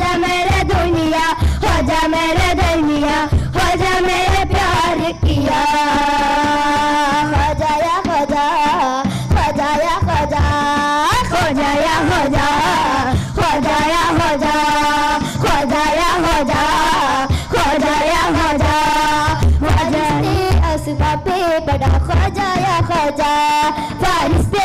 जा मेरे दुनिया, हो जा मेरे दुनिया, हो जा मेरे प्यार किया। हो जाया हो जा, हो जाया हो जा, हो जाया हो जा, हो जाया हो जा, हो जाया हो जा, हो जाया हो जा, फरिश्ते असबा पे बड़ा हो जाया हो जा, फरिश्ते